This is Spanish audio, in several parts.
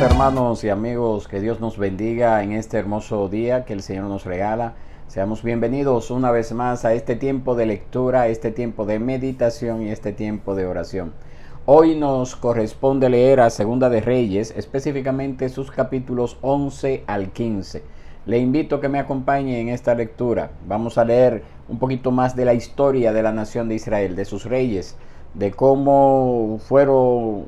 hermanos y amigos, que Dios nos bendiga en este hermoso día que el Señor nos regala. Seamos bienvenidos una vez más a este tiempo de lectura, este tiempo de meditación y este tiempo de oración. Hoy nos corresponde leer a Segunda de Reyes, específicamente sus capítulos 11 al 15. Le invito a que me acompañe en esta lectura. Vamos a leer un poquito más de la historia de la nación de Israel, de sus reyes, de cómo fueron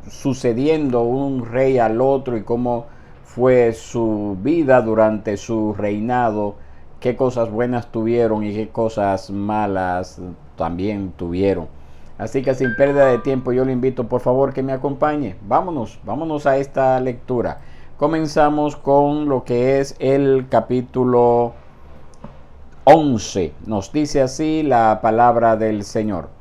sucediendo un rey al otro y cómo fue su vida durante su reinado, qué cosas buenas tuvieron y qué cosas malas también tuvieron. Así que sin pérdida de tiempo yo le invito por favor que me acompañe. Vámonos a esta lectura. Comenzamos con lo que es el capítulo 11. Nos dice así la palabra del Señor.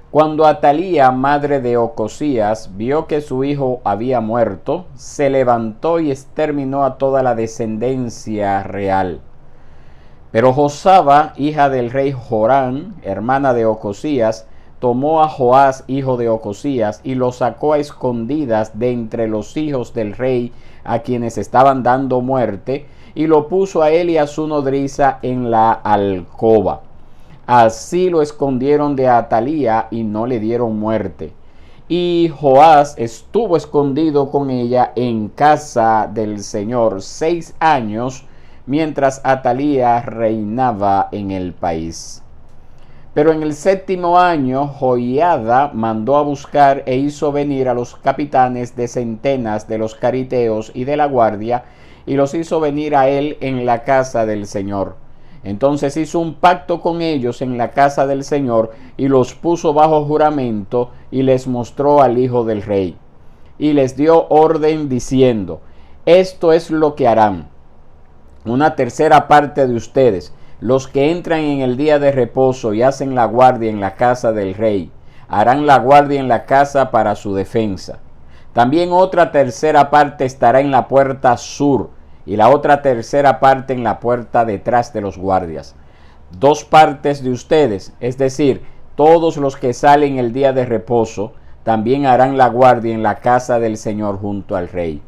Cuando Atalía, madre de Ocosías, vio que su hijo había muerto, se levantó y exterminó a toda la descendencia real. Pero Josaba, hija del rey Joram, hermana de Ocosías, tomó a Joás, hijo de Ocosías, y lo sacó a escondidas de entre los hijos del rey a quienes estaban dando muerte, y lo puso a él y a su nodriza en la alcoba. Así lo escondieron de Atalía y no le dieron muerte. Y Joás estuvo escondido con ella en casa del Señor 6 años, mientras Atalía reinaba en el país. Pero en el 7º año, Joiada mandó a buscar e hizo venir a los capitanes de centenas de los cariteos y de la guardia, y los hizo venir a él en la casa del Señor. Entonces hizo un pacto con ellos en la casa del Señor y los puso bajo juramento y les mostró al hijo del rey. Y les dio orden diciendo: esto es lo que harán. Una tercera parte de ustedes, los que entran en el día de reposo y hacen la guardia en la casa del rey, harán la guardia en la casa para su defensa. También otra tercera parte estará en la puerta sur, y la otra tercera parte en la puerta detrás de los guardias. 2 partes de ustedes, es decir, todos los que salen el día de reposo, también harán la guardia en la casa del Señor junto al rey.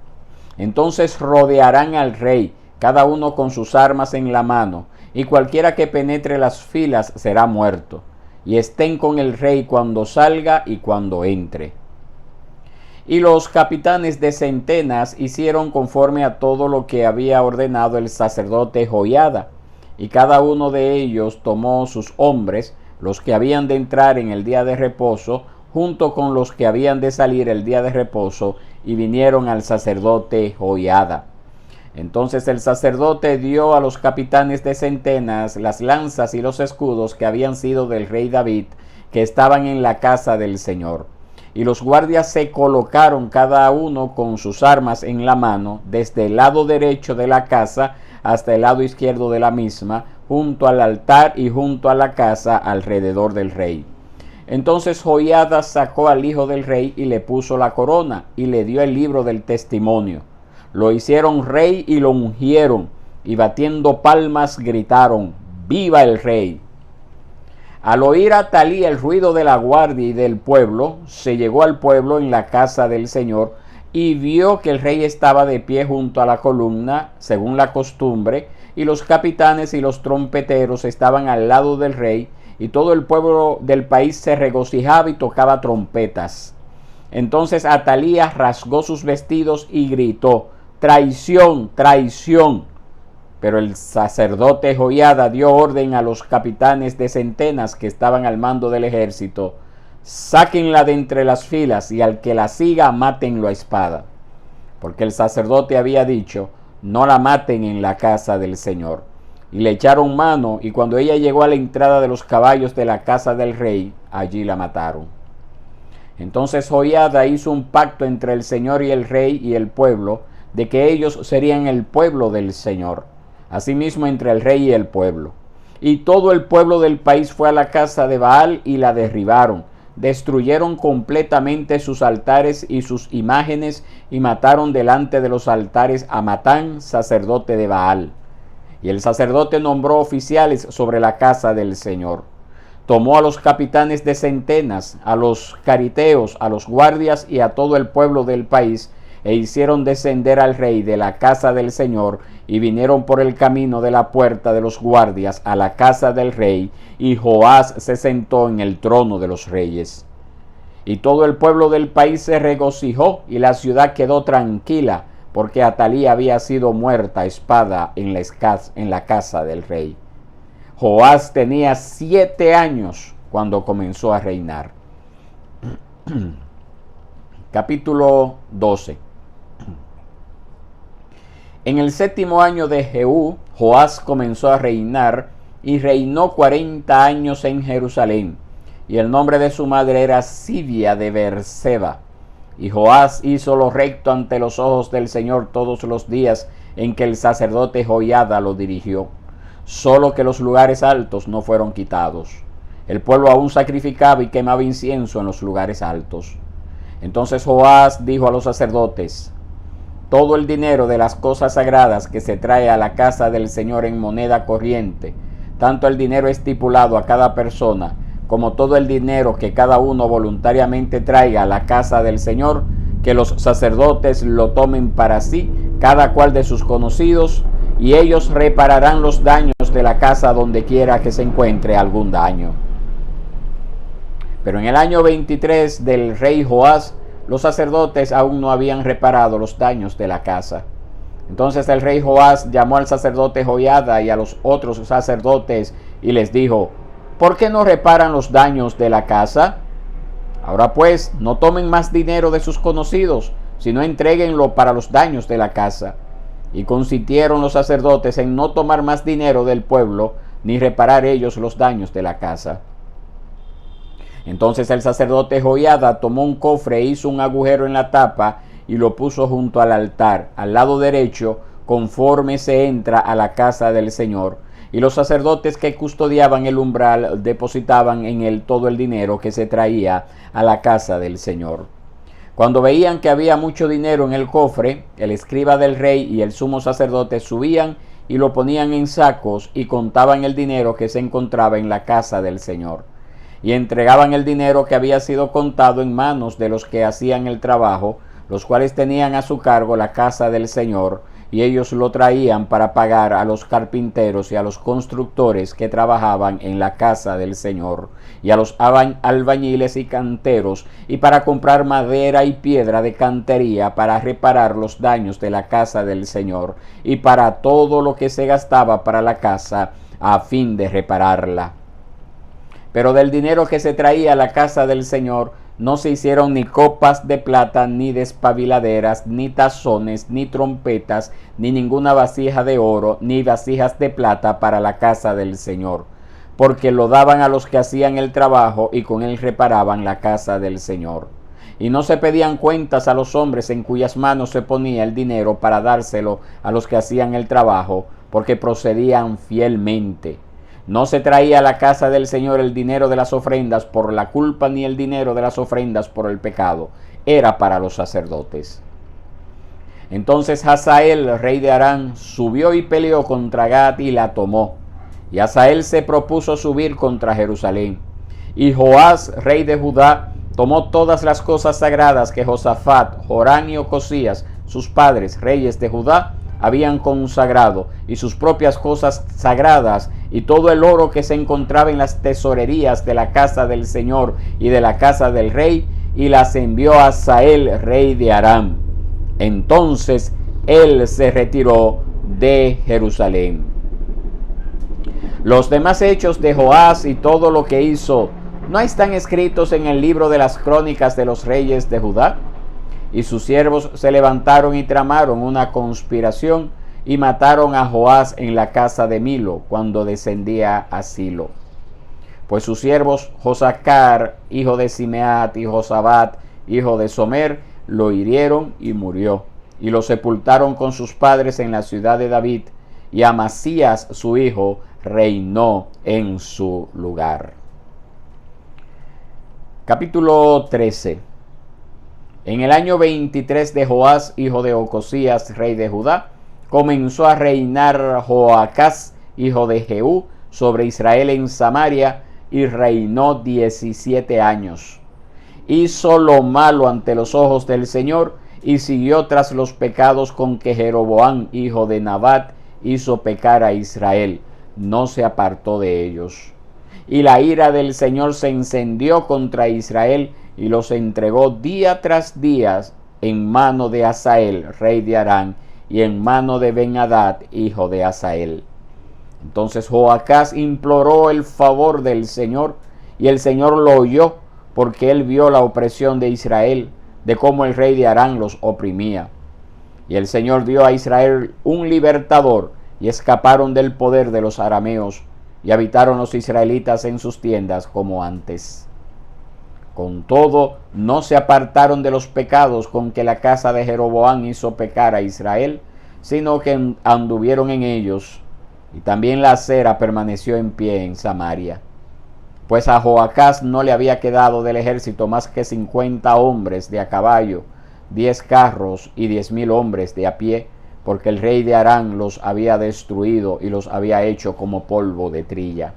Entonces rodearán al rey, cada uno con sus armas en la mano, y cualquiera que penetre las filas será muerto, y estén con el rey cuando salga y cuando entre. Y los capitanes de centenas hicieron conforme a todo lo que había ordenado el sacerdote Joiada, y cada uno de ellos tomó sus hombres, los que habían de entrar en el día de reposo, junto con los que habían de salir el día de reposo, y vinieron al sacerdote Joiada. Entonces el sacerdote dio a los capitanes de centenas las lanzas y los escudos que habían sido del rey David, que estaban en la casa del Señor. Y los guardias se colocaron cada uno con sus armas en la mano, desde el lado derecho de la casa hasta el lado izquierdo de la misma, junto al altar y junto a la casa alrededor del rey. Entonces Joiada sacó al hijo del rey y le puso la corona y le dio el libro del testimonio. Lo hicieron rey y lo ungieron, y batiendo palmas gritaron: ¡Viva el rey! Al oír Atalía el ruido de la guardia y del pueblo, se llegó al pueblo en la casa del Señor y vio que el rey estaba de pie junto a la columna, según la costumbre, y los capitanes y los trompeteros estaban al lado del rey, y todo el pueblo del país se regocijaba y tocaba trompetas. Entonces Atalía rasgó sus vestidos y gritó: ¡Traición, traición! Pero el sacerdote Joiada dio orden a los capitanes de centenas que estaban al mando del ejército: sáquenla de entre las filas, y al que la siga, mátenlo a espada. Porque el sacerdote había dicho: no la maten en la casa del Señor. Y le echaron mano, y cuando ella llegó a la entrada de los caballos de la casa del rey, allí la mataron. Entonces Joiada hizo un pacto entre el Señor y el rey y el pueblo, de que ellos serían el pueblo del Señor. Asimismo entre el rey y el pueblo. Y todo el pueblo del país fue a la casa de Baal y la derribaron. Destruyeron completamente sus altares y sus imágenes, y mataron delante de los altares a Matán, sacerdote de Baal. Y el sacerdote nombró oficiales sobre la casa del Señor. Tomó a los capitanes de centenas, a los cariteos, a los guardias y a todo el pueblo del país, e hicieron descender al rey de la casa del Señor, y vinieron por el camino de la puerta de los guardias a la casa del rey, y Joás se sentó en el trono de los reyes. Y todo el pueblo del país se regocijó, y la ciudad quedó tranquila, porque Atalía había sido muerta a espada en la casa del rey. Joás tenía 7 años cuando comenzó a reinar. Capítulo 12. En el 7º año de Jehú, Joás comenzó a reinar y reinó 40 años en Jerusalén. Y el nombre de su madre era Sibia de Beerseba. Y Joás hizo lo recto ante los ojos del Señor todos los días en que el sacerdote Joiada lo dirigió. Solo que los lugares altos no fueron quitados. El pueblo aún sacrificaba y quemaba incienso en los lugares altos. Entonces Joás dijo a los sacerdotes: todo el dinero de las cosas sagradas que se trae a la casa del Señor en moneda corriente, tanto el dinero estipulado a cada persona, como todo el dinero que cada uno voluntariamente traiga a la casa del Señor, que los sacerdotes lo tomen para sí, cada cual de sus conocidos, y ellos repararán los daños de la casa donde quiera que se encuentre algún daño. Pero en el año 23 del rey Joás, los sacerdotes aún no habían reparado los daños de la casa. Entonces el rey Joás llamó al sacerdote Joiada y a los otros sacerdotes y les dijo: ¿por qué no reparan los daños de la casa? Ahora pues, no tomen más dinero de sus conocidos, sino entréguenlo para los daños de la casa. Y consintieron los sacerdotes en no tomar más dinero del pueblo, ni reparar ellos los daños de la casa. Entonces el sacerdote Joiada tomó un cofre e hizo un agujero en la tapa y lo puso junto al altar, al lado derecho, conforme se entra a la casa del Señor. Y los sacerdotes que custodiaban el umbral depositaban en él todo el dinero que se traía a la casa del Señor. Cuando veían que había mucho dinero en el cofre, el escriba del rey y el sumo sacerdote subían y lo ponían en sacos y contaban el dinero que se encontraba en la casa del Señor. Y entregaban el dinero que había sido contado en manos de los que hacían el trabajo, los cuales tenían a su cargo la casa del Señor, y ellos lo traían para pagar a los carpinteros y a los constructores que trabajaban en la casa del Señor, y a los albañiles y canteros, y para comprar madera y piedra de cantería para reparar los daños de la casa del Señor, y para todo lo que se gastaba para la casa, a fin de repararla. Pero del dinero que se traía a la casa del Señor no se hicieron ni copas de plata, ni despabiladeras, ni tazones, ni trompetas, ni ninguna vasija de oro, ni vasijas de plata para la casa del Señor, porque lo daban a los que hacían el trabajo y con él reparaban la casa del Señor. Y no se pedían cuentas a los hombres en cuyas manos se ponía el dinero para dárselo a los que hacían el trabajo, porque procedían fielmente. No se traía a la casa del Señor el dinero de las ofrendas por la culpa, ni el dinero de las ofrendas por el pecado. Era para los sacerdotes. Entonces Hazael, rey de Aram, subió y peleó contra Gat y la tomó. Y Hazael se propuso subir contra Jerusalén. Y Joás, rey de Judá, tomó todas las cosas sagradas que Josafat, Joram y Ocosías, sus padres, reyes de Judá, habían consagrado, y sus propias cosas sagradas, y todo el oro que se encontraba en las tesorerías de la casa del Señor y de la casa del rey, y las envió a Hazael, rey de Aram. Entonces él se retiró de Jerusalén. Los demás hechos de Joás y todo lo que hizo, ¿no están escritos en el libro de las crónicas de los reyes de Judá? Y sus siervos se levantaron y tramaron una conspiración y mataron a Joás en la casa de Milo cuando descendía a Silo. Pues sus siervos Josacar, hijo de Simeat, y Josabat, hijo de Somer, lo hirieron y murió. Y lo sepultaron con sus padres en la ciudad de David, y Amasías su hijo reinó en su lugar. Capítulo 13. En el año 23 de Joás, hijo de Ocosías, rey de Judá, comenzó a reinar Joacás, hijo de Jehú, sobre Israel en Samaria, y reinó 17 años. Hizo lo malo ante los ojos del Señor, y siguió tras los pecados con que Jeroboam, hijo de Nabat, hizo pecar a Israel. No se apartó de ellos. Y la ira del Señor se encendió contra Israel y los entregó día tras día en mano de Hazael, rey de Aram, y en mano de Ben-Hadad, hijo de Hazael. Entonces Joacás imploró el favor del Señor, y el Señor lo oyó, porque él vio la opresión de Israel, de cómo el rey de Aram los oprimía. Y el Señor dio a Israel un libertador, y escaparon del poder de los arameos, y habitaron los israelitas en sus tiendas como antes. Con todo, no se apartaron de los pecados con que la casa de Jeroboam hizo pecar a Israel, sino que anduvieron en ellos, y también la acera permaneció en pie en Samaria. Pues a Joacás no le había quedado del ejército más que 50 hombres de a caballo, 10 carros y 10,000 hombres de a pie, porque el rey de Aram los había destruido y los había hecho como polvo de trilla.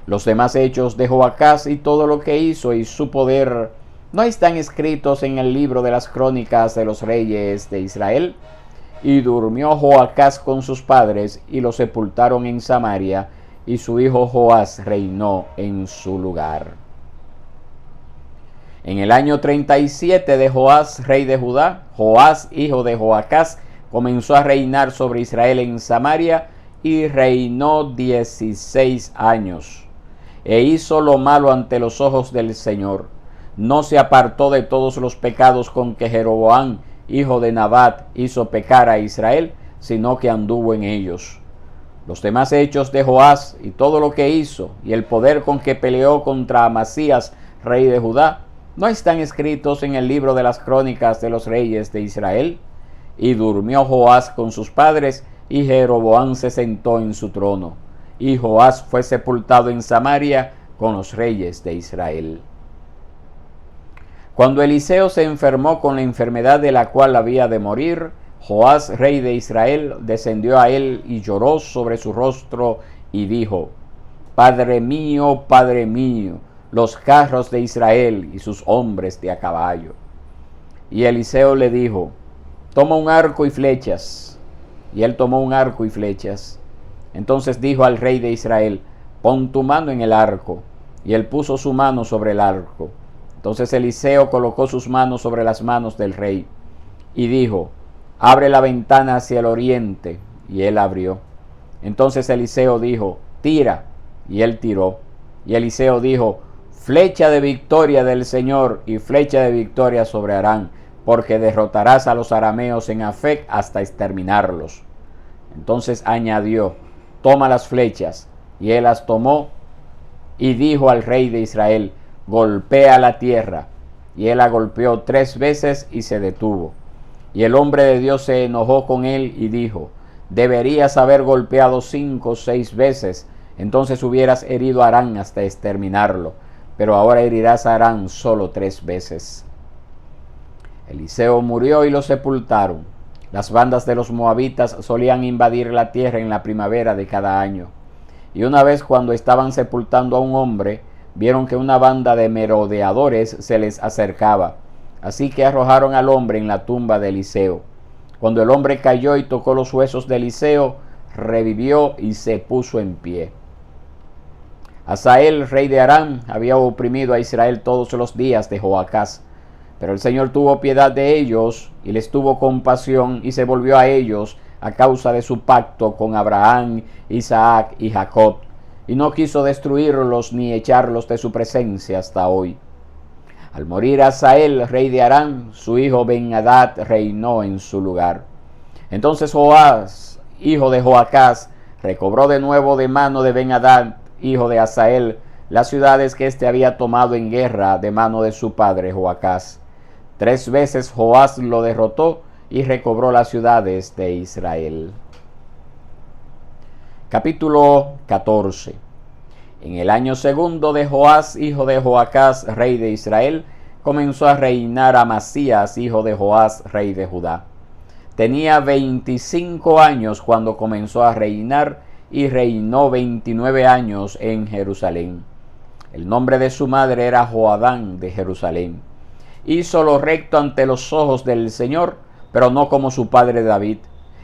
Los demás hechos de Joacás y todo lo que hizo y su poder no están escritos en el libro de las crónicas de los reyes de Israel. Y durmió Joacás con sus padres y lo sepultaron en Samaria, y su hijo Joás reinó en su lugar. En el año 37 de Joás, rey de Judá, Joás, hijo de Joacás, comenzó a reinar sobre Israel en Samaria y reinó 16 años. E hizo lo malo ante los ojos del Señor. No se apartó de todos los pecados con que Jeroboam, hijo de Nabat, hizo pecar a Israel, sino que anduvo en ellos. Los demás hechos de Joás y todo lo que hizo, y el poder con que peleó contra Amasías, rey de Judá, ¿no están escritos en el libro de las crónicas de los reyes de Israel? Y durmió Joás con sus padres, y Jeroboam se sentó en su trono. Y Joás fue sepultado en Samaria con los reyes de Israel. Cuando Eliseo se enfermó con la enfermedad de la cual había de morir, Joás, rey de Israel, descendió a él y lloró sobre su rostro y dijo: Padre mío, los carros de Israel y sus hombres de a caballo. Y Eliseo le dijo: Toma un arco y flechas. Y él tomó un arco y flechas. Entonces dijo al rey de Israel: Pon tu mano en el arco. Y él puso su mano sobre el arco. Entonces Eliseo colocó sus manos sobre las manos del rey y dijo: Abre la ventana hacia el oriente. Y él abrió. Entonces Eliseo dijo: Tira. Y él tiró. Y Eliseo dijo: Flecha de victoria del Señor y flecha de victoria sobre Aram, porque derrotarás a los arameos en Afec hasta exterminarlos. Entonces añadió: Toma las flechas. Y él las tomó y dijo al rey de Israel: Golpea la tierra. Y él la golpeó 3 veces y se detuvo. Y el hombre de Dios se enojó con él y dijo: Deberías haber golpeado 5 o 6 veces, entonces hubieras herido a Aram hasta exterminarlo, pero ahora herirás a Aram solo 3 veces. Eliseo murió y lo sepultaron. Las bandas de los moabitas solían invadir la tierra en la primavera de cada año. Y una vez, cuando estaban sepultando a un hombre, vieron que una banda de merodeadores se les acercaba. Así que arrojaron al hombre en la tumba de Eliseo. Cuando el hombre cayó y tocó los huesos de Eliseo, revivió y se puso en pie. Hazael, rey de Aram, había oprimido a Israel todos los días de Joacás. Pero el Señor tuvo piedad de ellos y les tuvo compasión y se volvió a ellos a causa de su pacto con Abraham, Isaac y Jacob, y no quiso destruirlos ni echarlos de su presencia hasta hoy. Al morir Hazael, rey de Aram, su hijo Ben-Hadad reinó en su lugar. Entonces Joás, hijo de Joacás, recobró de nuevo de mano de Ben-Hadad, hijo de Hazael, las ciudades que éste había tomado en guerra de mano de su padre Joacás. 3 veces Joás lo derrotó y recobró las ciudades de Israel. Capítulo 14. En el año segundo de Joás, hijo de Joacás, rey de Israel, comenzó a reinar Amasías, hijo de Joás, rey de Judá. Tenía 25 años cuando comenzó a reinar y reinó 29 años en Jerusalén. El nombre de su madre era Joadán de Jerusalén. hizo lo recto ante los ojos del Señor, pero no como su padre David.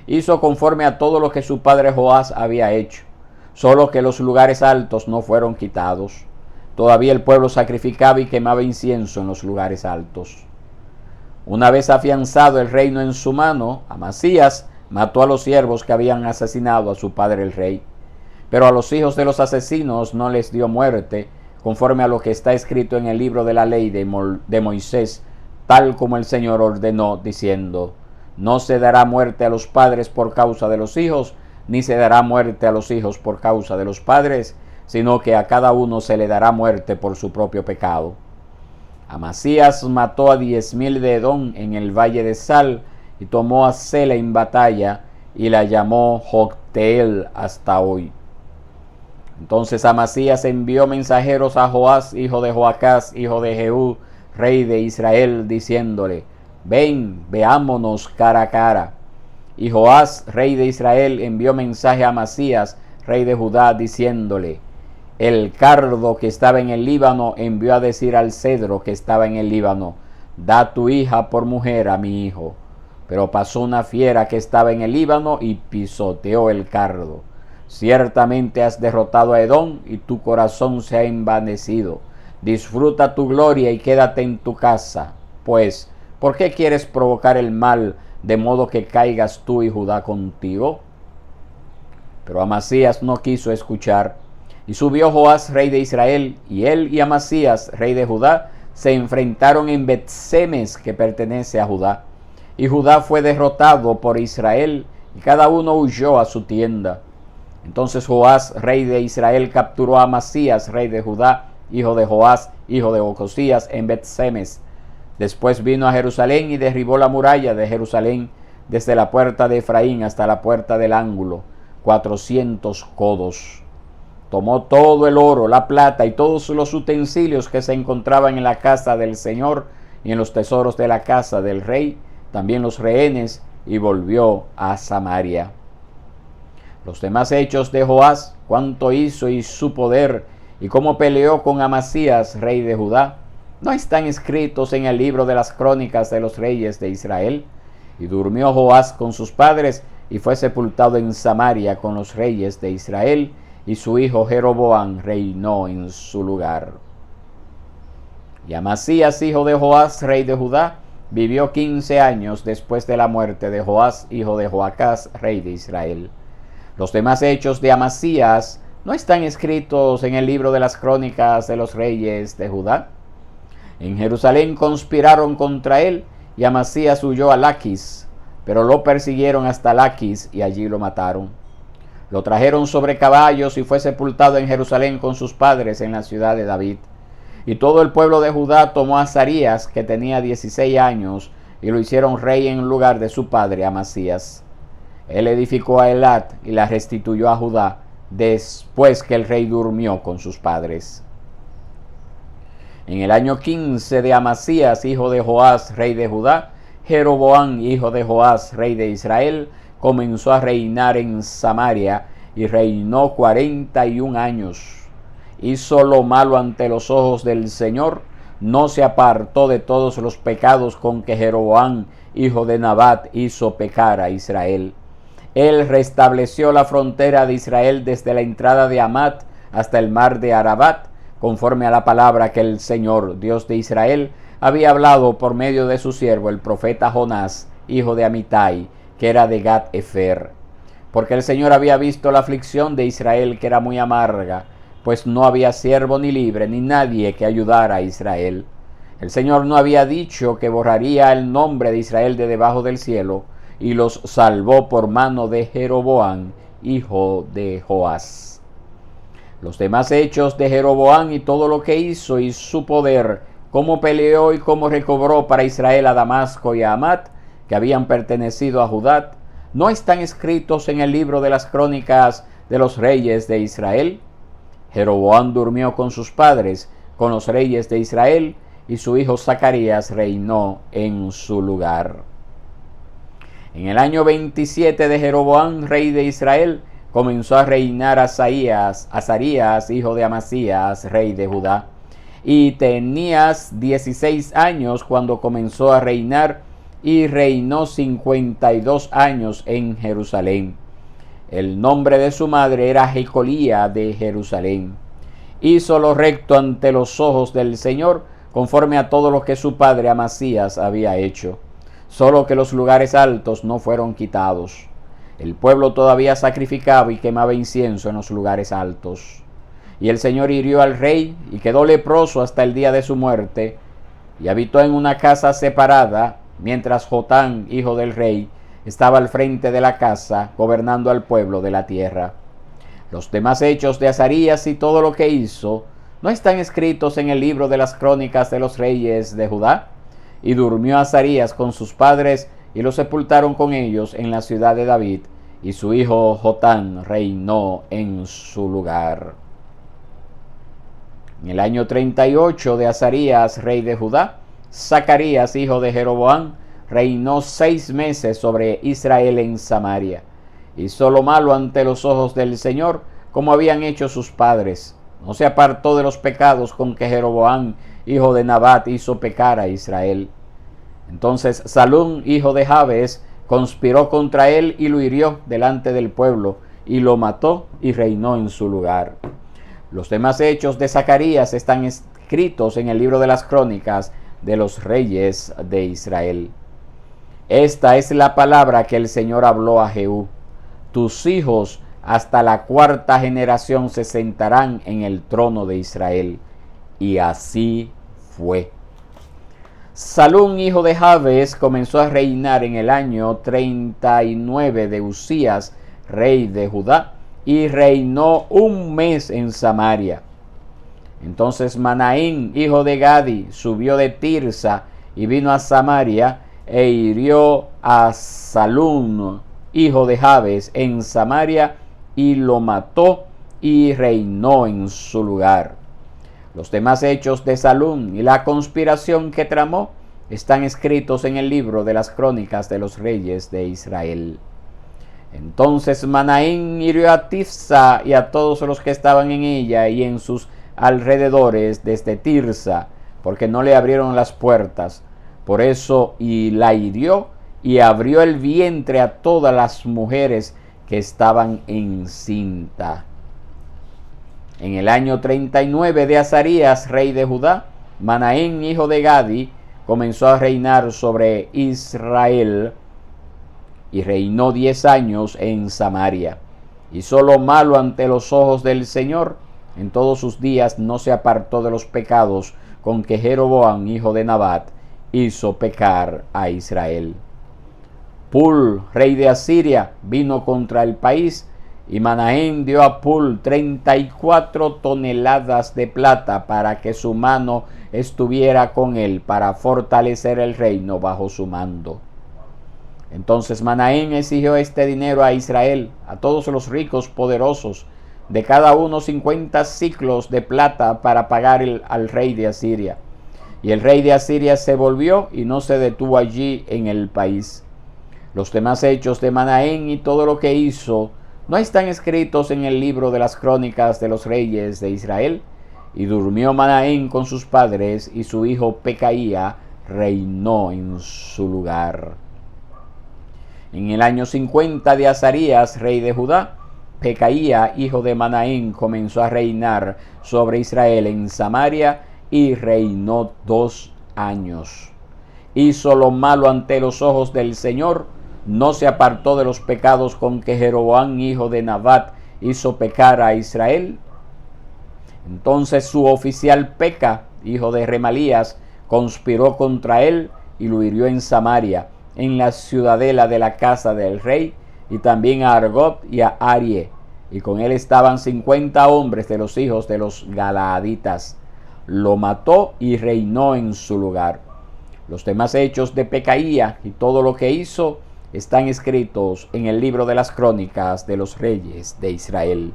Hizo conforme a todo lo que su padre Joás había hecho, solo que los lugares altos no fueron quitados. Todavía el pueblo sacrificaba y quemaba incienso en los lugares altos. Una vez afianzado el reino en su mano, Amasías mató a los siervos que habían asesinado a su padre el rey. Pero a los hijos de los asesinos no les dio muerte, conforme a lo que está escrito en el libro de la ley de Moisés, tal como el Señor ordenó, diciendo: no se dará muerte a los padres por causa de los hijos, ni se dará muerte a los hijos por causa de los padres, sino que a cada uno se le dará muerte por su propio pecado. Amasías mató a 10,000 de Edom en el valle de Sal, y tomó a Sela en batalla, y la llamó Jocteel hasta hoy. Entonces Amasías envió mensajeros a Joás, hijo de Joacás, hijo de Jehú, rey de Israel, diciéndole: ven, veámonos cara a cara. Y Joás, rey de Israel, envió mensaje a Amasías, rey de Judá, diciéndole: el cardo que estaba en el Líbano envió a decir al cedro que estaba en el Líbano: da tu hija por mujer a mi hijo. Pero pasó una fiera que estaba en el Líbano y pisoteó el cardo. Ciertamente has derrotado a Edom y tu corazón se ha envanecido. Disfruta tu gloria y quédate en tu casa. Pues, ¿por qué quieres provocar el mal de modo que caigas tú y Judá contigo? Pero Amasías no quiso escuchar. Y subió Joás, rey de Israel, y él y Amasías, rey de Judá, se enfrentaron en Bet-Semes, que pertenece a Judá. Y Judá fue derrotado por Israel, y cada uno huyó a su tienda. Entonces Joás, rey de Israel, capturó a Amasías, rey de Judá, hijo de Joás, hijo de Ocosías, en Bet-Semes. Después vino a Jerusalén y derribó la muralla de Jerusalén, desde la puerta de Efraín hasta la puerta del ángulo, 400 codos. Tomó todo el oro, la plata y todos los utensilios que se encontraban en la casa del Señor y en los tesoros de la casa del rey, también los rehenes, y volvió a Samaria. Los demás hechos de Joás, cuánto hizo y su poder, y cómo peleó con Amasías, rey de Judá, ¿no están escritos en el libro de las crónicas de los reyes de Israel? Y durmió Joás con sus padres, y fue sepultado en Samaria con los reyes de Israel, y su hijo Jeroboam reinó en su lugar. Y Amasías, hijo de Joás, rey de Judá, vivió 15 años después de la muerte de Joás, hijo de Joacás, rey de Israel. Los demás hechos de Amasías no están escritos en el libro de las crónicas de los reyes de Judá. En Jerusalén conspiraron contra él, y Amasías huyó a Laquis, pero lo persiguieron hasta Laquis y allí lo mataron. Lo trajeron sobre caballos y fue sepultado en Jerusalén con sus padres en la ciudad de David. Y todo el pueblo de Judá tomó a Azarías, que tenía 16 años, y lo hicieron rey en lugar de su padre Amasías. Él edificó a Elat y la restituyó a Judá, después que el rey durmió con sus padres. En el año 15 de Amasías, hijo de Joás, rey de Judá, Jeroboam, hijo de Joás, rey de Israel, comenzó a reinar en Samaria y reinó 41 años. Hizo lo malo ante los ojos del Señor, no se apartó de todos los pecados con que Jeroboam, hijo de Nabat, hizo pecar a Israel. Él restableció la frontera de Israel desde la entrada de Hamat hasta el mar de Arabat, conforme a la palabra que el Señor, Dios de Israel, había hablado por medio de su siervo, el profeta Jonás, hijo de Amitai, que era de Gat-Efer. Porque el Señor había visto la aflicción de Israel, que era muy amarga, pues no había siervo ni libre, ni nadie que ayudara a Israel. El Señor no había dicho que borraría el nombre de Israel de debajo del cielo, y los salvó por mano de Jeroboam, hijo de Joás. Los demás hechos de Jeroboam y todo lo que hizo y su poder, cómo peleó y cómo recobró para Israel a Damasco y a Hamat, que habían pertenecido a Judá, ¿no están escritos en el libro de las crónicas de los reyes de Israel? Jeroboam durmió con sus padres, con los reyes de Israel, y su hijo Zacarías reinó en su lugar. En el año 27 de Jeroboam, rey de Israel, comenzó a reinar Azarías, hijo de Amasías, rey de Judá. y tenías 16 años cuando comenzó a reinar, y reinó 52 años en Jerusalén. El nombre de su madre era Jecolía de Jerusalén. Hizo lo recto ante los ojos del Señor, conforme a todo lo que su padre Amasías había hecho, solo que los lugares altos no fueron quitados. El pueblo todavía sacrificaba y quemaba incienso en los lugares altos. Y el Señor hirió al rey y quedó leproso hasta el día de su muerte, y habitó en una casa separada, mientras Jotán, hijo del rey, estaba al frente de la casa, gobernando al pueblo de la tierra. Los demás hechos de Azarías y todo lo que hizo, ¿no están escritos en el libro de las crónicas de los reyes de Judá? Y durmió Azarías con sus padres, y lo sepultaron con ellos en la ciudad de David, y su hijo Jotán reinó en su lugar. En el año 38 de Azarías, rey de Judá, Zacarías, hijo de Jeroboam, reinó 6 meses sobre Israel en Samaria. Hizo lo malo ante los ojos del Señor, como habían hecho sus padres. No se apartó de los pecados con que Jeroboam, hijo de Nabat, hizo pecar a Israel. Entonces Salum, hijo de Jabes, conspiró contra él y lo hirió delante del pueblo, y lo mató y reinó en su lugar. Los demás hechos de Zacarías están escritos en el libro de las crónicas de los reyes de Israel. Esta es la palabra que el Señor habló a Jehú: tus hijos hasta la 4ª generación se sentarán en el trono de Israel. Y así fue. Salum, hijo de Jabes, comenzó a reinar en el año 39 de Usías, rey de Judá, y reinó 1 mes en Samaria. Entonces Manaín, hijo de Gadi, subió de Tirsa y vino a Samaria, e hirió a Salum, hijo de Jabes, en Samaria, y lo mató y reinó en su lugar. Los demás hechos de Salum y la conspiración que tramó están escritos en el libro de las crónicas de los reyes de Israel. Entonces Manaín hirió a Tifsa y a todos los que estaban en ella y en sus alrededores desde Tirsa, porque no le abrieron las puertas. Por eso y la hirió y abrió el vientre a todas las mujeres que estaban encinta. En el año 39 de Azarías, rey de Judá, Manaín, hijo de Gadi, comenzó a reinar sobre Israel, y reinó 10 años en Samaria. Hizo lo malo ante los ojos del Señor. En todos sus días no se apartó de los pecados con que Jeroboam, hijo de Nabat, hizo pecar a Israel. Pul, rey de Asiria, vino contra el país, y Manahem dio a Pul 34 toneladas de plata para que su mano estuviera con él, para fortalecer el reino bajo su mando. Entonces Manahem exigió este dinero a Israel, a todos los ricos poderosos, de cada uno 50 siclos de plata para pagar al rey de Asiria. Y el rey de Asiria se volvió y no se detuvo allí en el país. Los demás hechos de Manahem y todo lo que hizo no están escritos en el libro de las crónicas de los reyes de Israel. Y durmió Manahem con sus padres, y su hijo Pecaía reinó en su lugar. En el año 50 de Azarías, rey de Judá, Pecaía, hijo de Manahem, comenzó a reinar sobre Israel en Samaria, y reinó 2 años. Hizo lo malo ante los ojos del Señor, no se apartó de los pecados con que Jeroboam, hijo de Nabat, hizo pecar a Israel. Entonces su oficial Peca, hijo de Remalías, conspiró contra él y lo hirió en Samaria, en la ciudadela de la casa del rey, y también a Argob y a Arie, y con él estaban 50 hombres de los hijos de los Galaaditas. Lo mató y reinó en su lugar. Los demás hechos de Pecaía y todo lo que hizo están escritos en el libro de las crónicas de los reyes de Israel.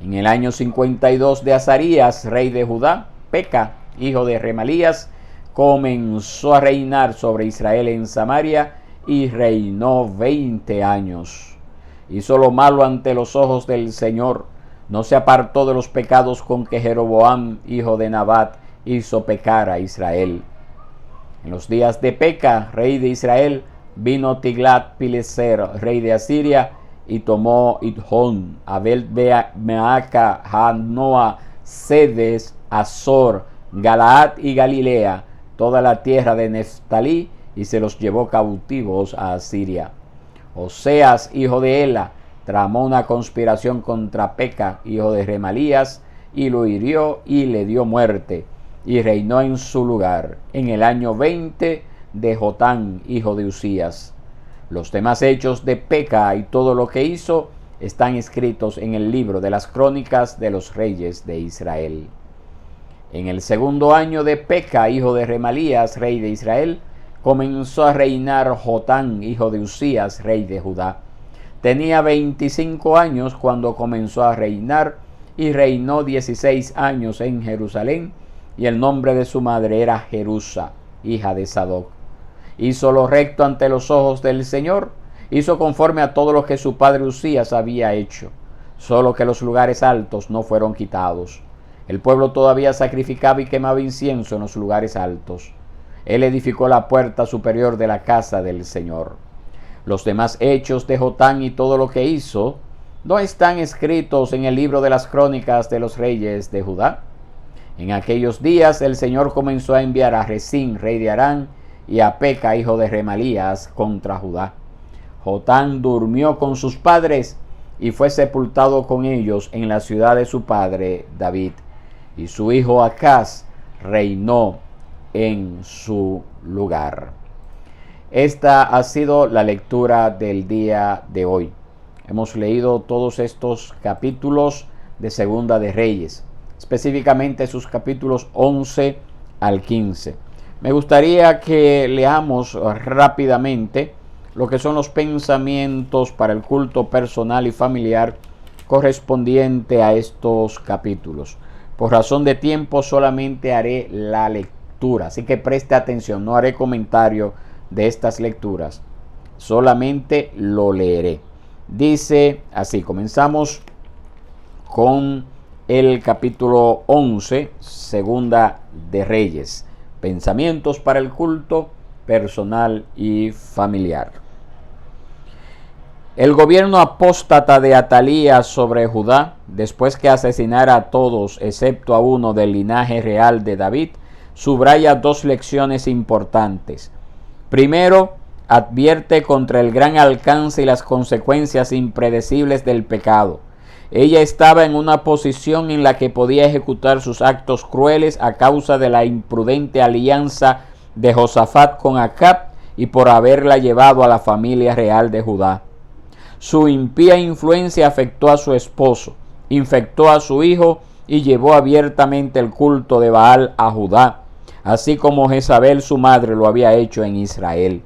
En el año 52 de Azarías, rey de Judá, Peca, hijo de Remalías, comenzó a reinar sobre Israel en Samaria, y reinó 20 años. Hizo lo malo ante los ojos del Señor, no se apartó de los pecados con que Jeroboam, hijo de Nabat, hizo pecar a Israel. En los días de Peca, rey de Israel, vino Tiglat-Pileser, rey de Asiria, y tomó Idhón, Abel-Meaca, Janoa, Sedes, Azor, Galaad y Galilea, toda la tierra de Neftalí, y se los llevó cautivos a Asiria. Oseas, hijo de Ela, tramó una conspiración contra Peca, hijo de Remalías, y lo hirió y le dio muerte, y reinó en su lugar, en el año 20 de Jotán, hijo de Usías. Los demás hechos de Peca y todo lo que hizo están escritos en el libro de las crónicas de los reyes de Israel. En el segundo año de Peca, hijo de Remalías, rey de Israel, comenzó a reinar Jotán, hijo de Usías, rey de Judá. Tenía 25 años cuando comenzó a reinar y reinó 16 años en Jerusalén, y el nombre de su madre era Jerusa, hija de Sadoc. Hizo lo recto ante los ojos del Señor, hizo conforme a todo lo que su padre Usías había hecho, solo que los lugares altos no fueron quitados. El pueblo todavía sacrificaba y quemaba incienso en los lugares altos. Él edificó la puerta superior de la casa del Señor. Los demás hechos de Jotán y todo lo que hizo no están escritos en el libro de las crónicas de los reyes de Judá. En aquellos días el Señor comenzó a enviar a Resín, rey de Aram, y a Peca, hijo de Remalías, contra Judá. Jotán durmió con sus padres y fue sepultado con ellos en la ciudad de su padre David, y su hijo Acaz reinó en su lugar. Esta ha sido la lectura del día de hoy. Hemos leído todos estos capítulos de Segunda de Reyes, específicamente sus capítulos 11 al 15. Me gustaría que leamos rápidamente lo que son los pensamientos para el culto personal y familiar correspondiente a estos capítulos. Por razón de tiempo solamente haré la lectura, así que preste atención, no haré comentario de estas lecturas, solamente lo leeré. Dice así, comenzamos con el capítulo 11, Segunda de Reyes. Pensamientos para el culto personal y familiar. El gobierno apóstata de Atalías sobre Judá, después que asesinara a todos excepto a uno del linaje real de David, subraya dos lecciones importantes. Primero, advierte contra el gran alcance y las consecuencias impredecibles del pecado. Ella estaba en una posición en la que podía ejecutar sus actos crueles a causa de la imprudente alianza de Josafat con Acab y por haberla llevado a la familia real de Judá. Su impía influencia afectó a su esposo, infectó a su hijo y llevó abiertamente el culto de Baal a Judá, así como Jezabel su madre lo había hecho en Israel.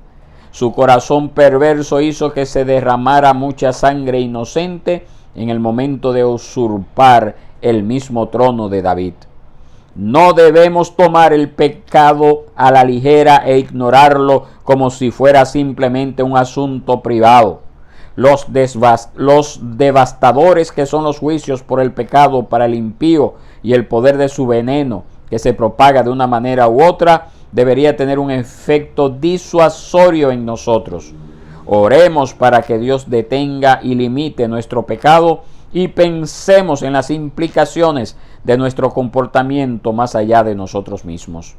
Su corazón perverso hizo que se derramara mucha sangre inocente en el momento de usurpar el mismo trono de David. No debemos tomar el pecado a la ligera e ignorarlo como si fuera simplemente un asunto privado. Los devastadores que son los juicios por el pecado para el impío y el poder de su veneno, que se propaga de una manera u otra, debería tener un efecto disuasorio en nosotros. Oremos para que Dios detenga y limite nuestro pecado y pensemos en las implicaciones de nuestro comportamiento más allá de nosotros mismos.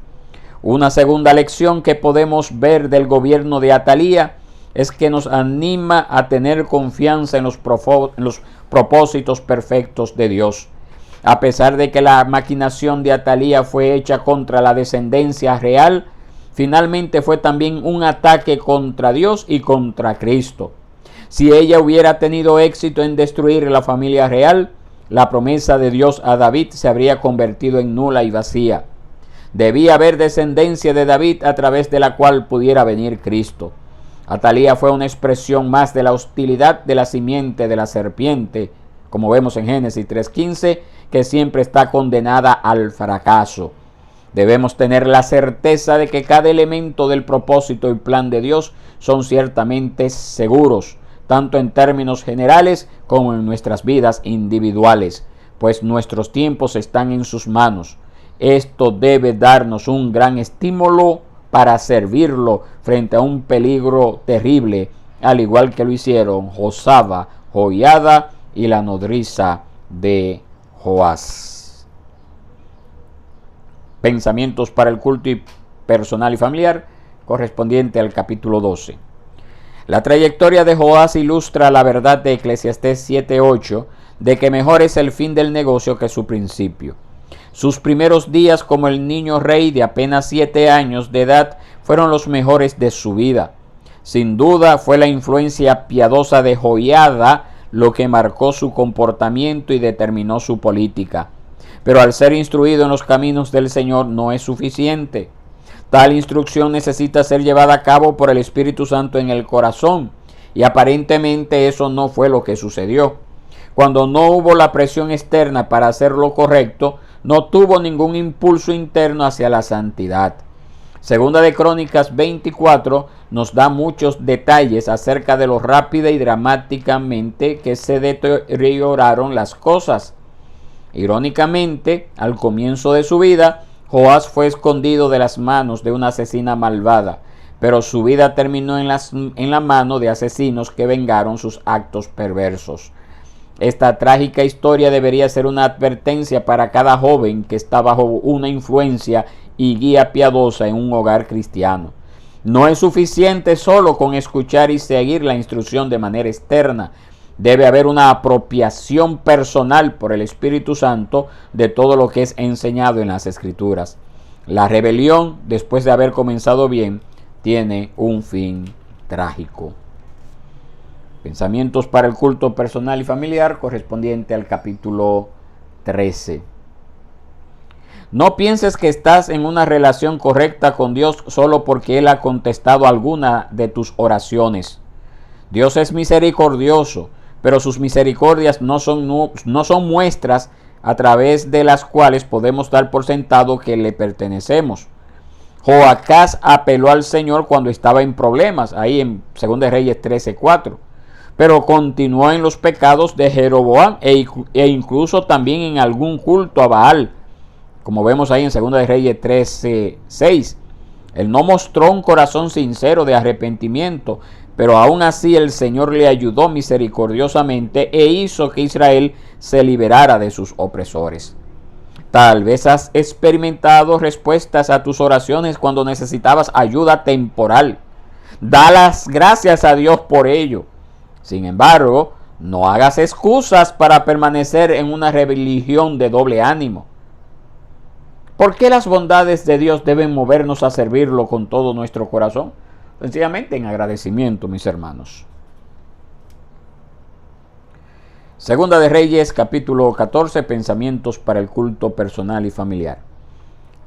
Una segunda lección que podemos ver del gobierno de Atalía es que nos anima a tener confianza en los propósitos perfectos de Dios. A pesar de que la maquinación de Atalía fue hecha contra la descendencia real, finalmente fue también un ataque contra Dios y contra Cristo. Si ella hubiera tenido éxito en destruir la familia real, la promesa de Dios a David se habría convertido en nula y vacía. Debía haber descendencia de David a través de la cual pudiera venir Cristo. Atalía fue una expresión más de la hostilidad de la simiente de la serpiente, como vemos en Génesis 3:15, que siempre está condenada al fracaso. Debemos tener la certeza de que cada elemento del propósito y plan de Dios son ciertamente seguros, tanto en términos generales como en nuestras vidas individuales, pues nuestros tiempos están en sus manos. Esto debe darnos un gran estímulo para servirlo frente a un peligro terrible, al igual que lo hicieron Josaba, Joiada y la nodriza de Joás. Pensamientos para el culto personal y familiar, correspondiente al capítulo 12. La trayectoria de Joás ilustra la verdad de Eclesiastés 7:8 de que mejor es el fin del negocio que su principio. Sus primeros días como el niño rey de apenas 7 años de edad fueron los mejores de su vida. Sin duda fue la influencia piadosa de Joiada lo que marcó su comportamiento y determinó su política. Pero al ser instruido en los caminos del Señor no es suficiente. Tal instrucción necesita ser llevada a cabo por el Espíritu Santo en el corazón, y aparentemente eso no fue lo que sucedió. Cuando no hubo la presión externa para hacer lo correcto, no tuvo ningún impulso interno hacia la santidad. Segunda de Crónicas 24 nos da muchos detalles acerca de lo rápida y dramáticamente que se deterioraron las cosas. Irónicamente, al comienzo de su vida, Joás fue escondido de las manos de una asesina malvada, pero su vida terminó en la mano de asesinos que vengaron sus actos perversos. Esta trágica historia debería ser una advertencia para cada joven que está bajo una influencia y guía piadosa en un hogar cristiano. No es suficiente solo con escuchar y seguir la instrucción de manera externa. Debe haber una apropiación personal por el Espíritu Santo de todo lo que es enseñado en las Escrituras. La rebelión, después de haber comenzado bien, tiene un fin trágico. Pensamientos para el culto personal y familiar, correspondiente al capítulo 13. No pienses que estás en una relación correcta con Dios solo porque Él ha contestado alguna de tus oraciones. Dios es misericordioso, pero sus misericordias no son muestras a través de las cuales podemos dar por sentado que le pertenecemos. Joacás apeló al Señor cuando estaba en problemas, ahí en 2 de Reyes 13:4. Pero continuó en los pecados de Jeroboam e incluso también en algún culto a Baal, como vemos ahí en 2 de Reyes 13:6. Él no mostró un corazón sincero de arrepentimiento, pero aún así el Señor le ayudó misericordiosamente e hizo que Israel se liberara de sus opresores. Tal vez has experimentado respuestas a tus oraciones cuando necesitabas ayuda temporal. Da las gracias a Dios por ello. Sin embargo, no hagas excusas para permanecer en una religión de doble ánimo. ¿Por qué las bondades de Dios deben movernos a servirlo con todo nuestro corazón? Sencillamente en agradecimiento, mis hermanos. Segunda de Reyes, capítulo 14, pensamientos para el culto personal y familiar.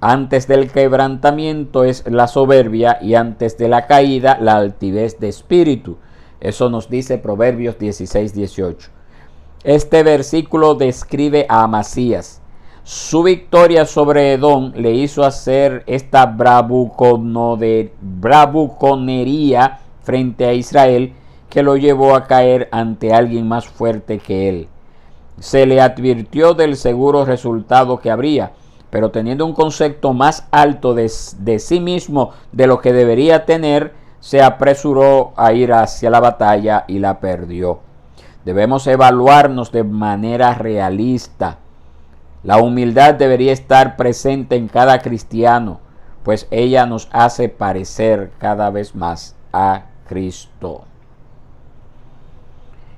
Antes del quebrantamiento es la soberbia y antes de la caída la altivez de espíritu. Eso nos dice Proverbios 16:18. Este versículo describe a Amasías. Su victoria sobre Edom le hizo hacer esta bravuconería frente a Israel que lo llevó a caer ante alguien más fuerte que él. Se le advirtió del seguro resultado que habría, pero teniendo un concepto más alto de sí mismo de lo que debería tener, se apresuró a ir hacia la batalla y la perdió. Debemos evaluarnos de manera realista. La humildad debería estar presente en cada cristiano, pues ella nos hace parecer cada vez más a Cristo.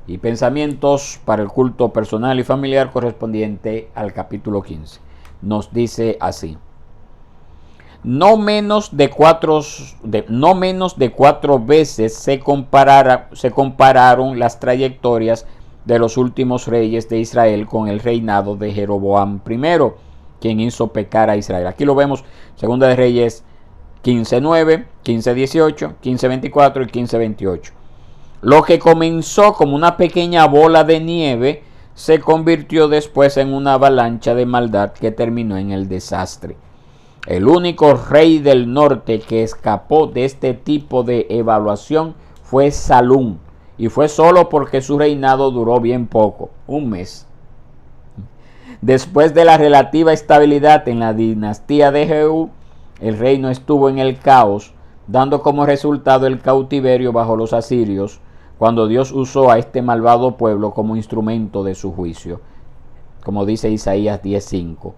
Y pensamientos para el culto personal y familiar correspondiente al capítulo 15. Nos dice así: no menos de cuatro veces se compararon las trayectorias de los últimos reyes de Israel con el reinado de Jeroboam I, quien hizo pecar a Israel. Aquí lo vemos, 2 de Reyes 15:9, 15:18, 15:24 y 15:28. Lo que comenzó como una pequeña bola de nieve se convirtió después en una avalancha de maldad que terminó en el desastre. El único rey del norte que escapó de este tipo de evaluación fue Salum, y fue solo porque su reinado duró bien poco, un mes. Después de la relativa estabilidad en la dinastía de Jehú, el reino estuvo en el caos, dando como resultado el cautiverio bajo los asirios, cuando Dios usó a este malvado pueblo como instrumento de su juicio, como dice Isaías 10:5.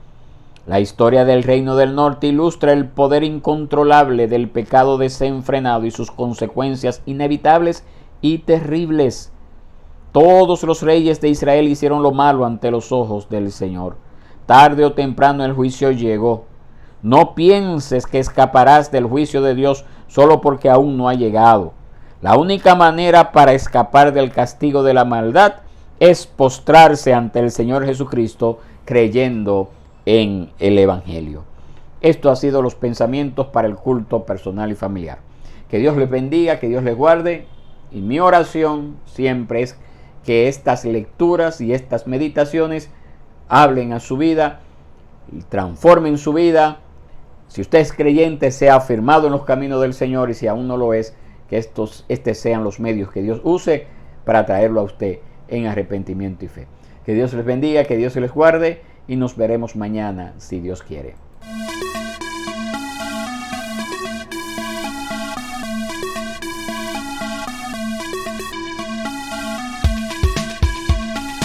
La historia del reino del norte ilustra el poder incontrolable del pecado desenfrenado y sus consecuencias inevitables y terribles. Todos los reyes de Israel hicieron lo malo ante los ojos del Señor. Tarde o temprano el juicio llegó. No pienses que escaparás del juicio de Dios solo porque aún no ha llegado. La única manera para escapar del castigo de la maldad es postrarse ante el Señor Jesucristo creyendo en el Evangelio. Esto ha sido los pensamientos para el culto personal y familiar. Que Dios les bendiga, que Dios les guarde. Y mi oración siempre es que estas lecturas y estas meditaciones hablen a su vida y transformen su vida. Si usted es creyente, sea afirmado en los caminos del Señor, y si aún no lo es, que estos sean los medios que Dios use para traerlo a usted en arrepentimiento y fe. Que Dios les bendiga, que Dios les guarde, y nos veremos mañana si Dios quiere.